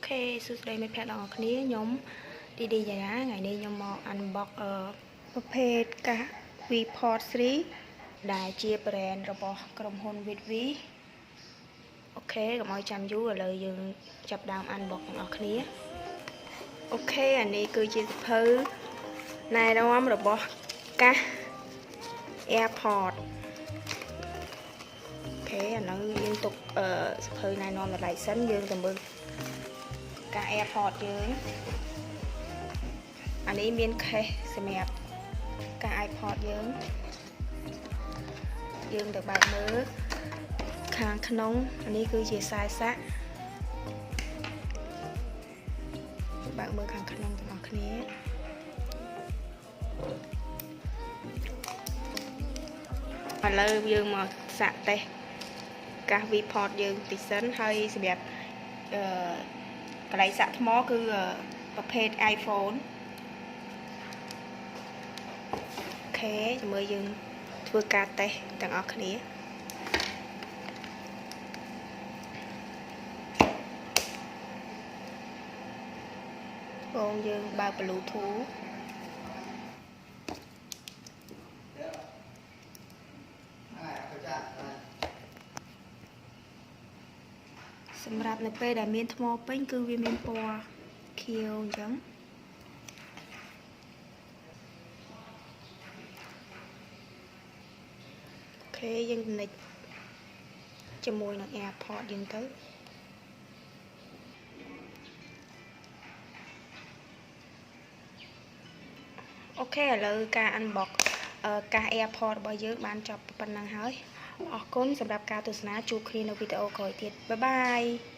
Ok, sư đây mấy phe đỏ khía nhóm đi giá ngày nay nhóm mò ăn bọcประเภทกะ Vport 3 ដែលជា brand របស់ក្រុមហ៊ុន Vitvi អូខេកុំឲ្យចាំយូរឥឡូវយើងចាប់ដើមអានបកទាំងអស់គ្នាអូខេអានេះគឺជាសភៅណែនាំរបស់កាស Airport អូខេអានោះយើងទុកសភៅណែនាំតម្លៃសិនយើងទៅមើលកាស Airport យើងអានេះមាន case សម្រាប់កាស iPod យើងទៅបើកមើលខាងក្នុងអានេះគឺជាខ្សែសាក់បើកមើលខាងក្នុងទាំងអស់គ្នាឥឡូវយើងមកសាក់តេស្តកាស Vport យើងតិចសិនហើយសម្រាប់កន្លែងសាក់ថ្មគឺប្រភេទ iPhone អូខេជាមួយយើងធ្វើការតេស្តទាំងអស់គ្នាបងយើងបើក Bluetooth សម្រាប់នៅពេលដែលមានថ្មពេញគឺវាមានពណ៌ខៀវអញ្ចឹងអូខេយើងនិចជាមួយនឹង Airport យើងទៅអូខេឥឡូវការ unbox កាស Airport របស់យើងបានចប់ប៉ុណ្ណឹងហើយអរគុណសម្រាប់ការទស្សនាជួបគ្នានៅវីដេអូក្រោយទៀតបាយបាយ